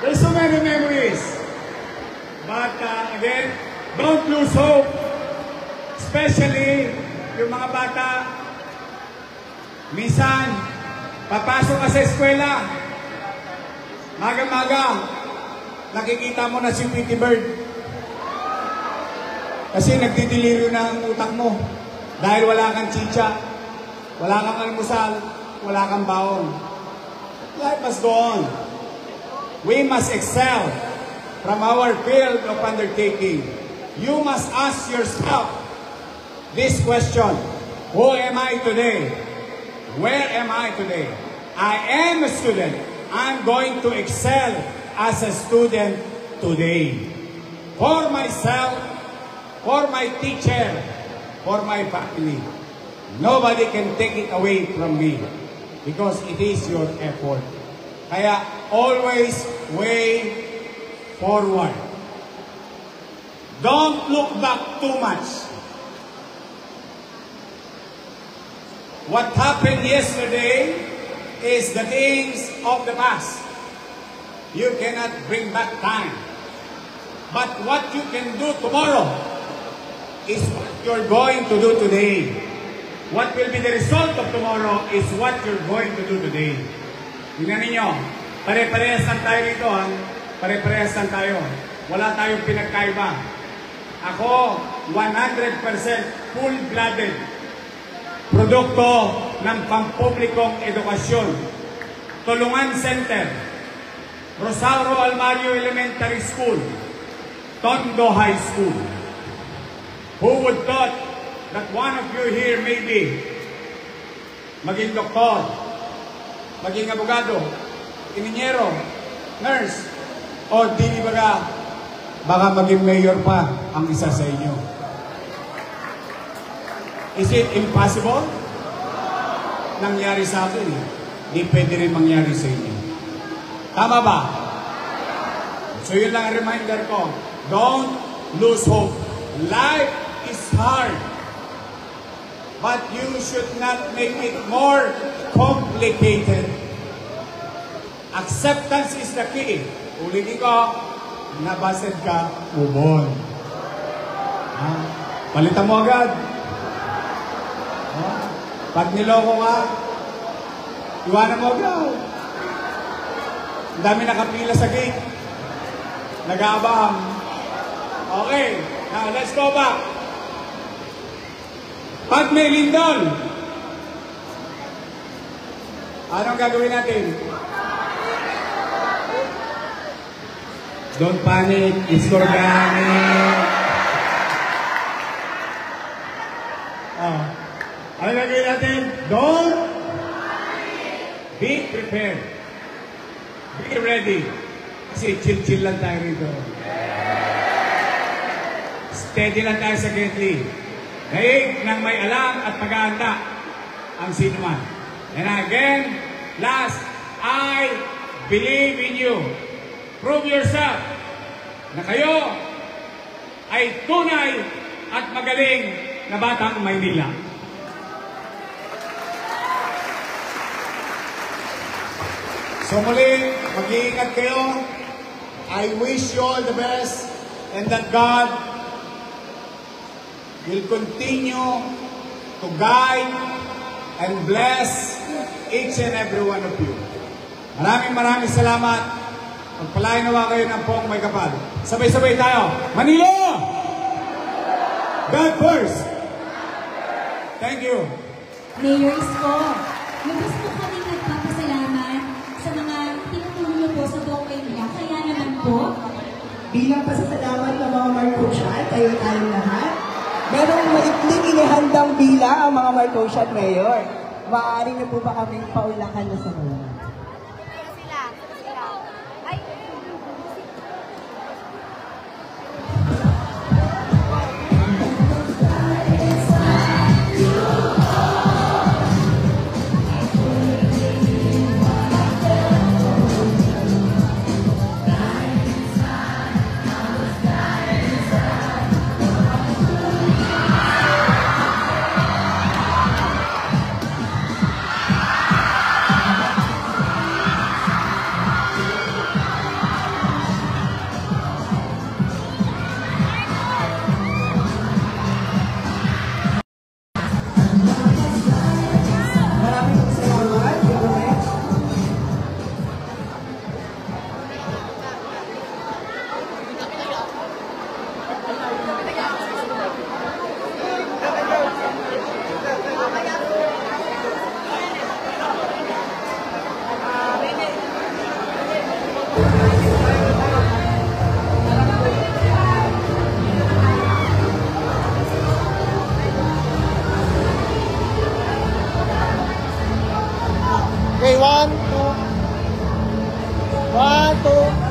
There's so many memories. But again, don't lose hope. Especially yung mga bata. Minsan, papasok ka sa eskwela. Maga-maga, nakikita mo na si Tweety Bird. Kasi nagdidelirio na ang utak mo. Dahil wala kang chicha, wala kang almusal, wala kang baon. Life must go on. We must excel from our field of undertaking. You must ask yourself this question: who am I today? Where am I today? I am a student. I'm going to excel as a student today. For myself, for my teacher, for my family. Nobody can take it away from me because it is your effort. Kaya always way forward. Don't look back too much. What happened yesterday is the things of the past. You cannot bring back time. But what you can do tomorrow is what you're going to do today. What will be the result of tomorrow is what you're going to do today. Tingnan ninyo, pare-parehas lang tayo rito, ha? Pare-parehas lang tayo. Wala tayong pinagkaiba. Ako, 100% full-blooded. Produkto ng pampublikong edukasyon. Tulungan Center, Rosauro Almario Elementary School, Tondo High School. Who would thought that one of you here maybe maging doktor, maging abogado, inhinyero, nurse, o di baka maging mayor pa ang isa sa inyo. Is it impossible? Nangyari sa akin eh. Di pwede rin mangyari sa inyo. Tama ba? So yun lang ang reminder ko. Don't lose hope. Life is hard. But you should not make it more complicated. Acceptance is the key. Ulitin ko, nabased ka, ubon. Palitan mo agad. Pag niloko ka, iwanan mo agad. Ang dami nakapila sa gate. Nag-aabang. Okay, now let's go back. Pag may lindol, anong gagawin natin? Don't panic, it's organic. Ano gagawin natin? Don't be prepared. Be ready. Kasi chill-chill lang tayo rito. Steady lang tayo sa Gately. Daig ng may alam at pag-aanda ang sinuman. And again, last, I believe in you. Prove yourself na kayo ay tunay at magaling na batang Maynila. So muli, mag-iingat kayo. I wish you all the best and that God will continue to guide and bless each and every one of you. Maraming salamat. Pagpalain nawa kayo ng poong may kapal. Sabay-sabay tayo. Manila! God first! Thank you. Mayor Isko, lubos po kami nagpapasalamat sa mga tinutulong niyo po sa buong Maynila. Kaya naman po, bilang pasasalamat ng mga Marcosian, tayong lahat, merong maikling inihandang bilang ang mga Marcosian Mayor. Maaari na po ba kaming paulakan na sa muna? to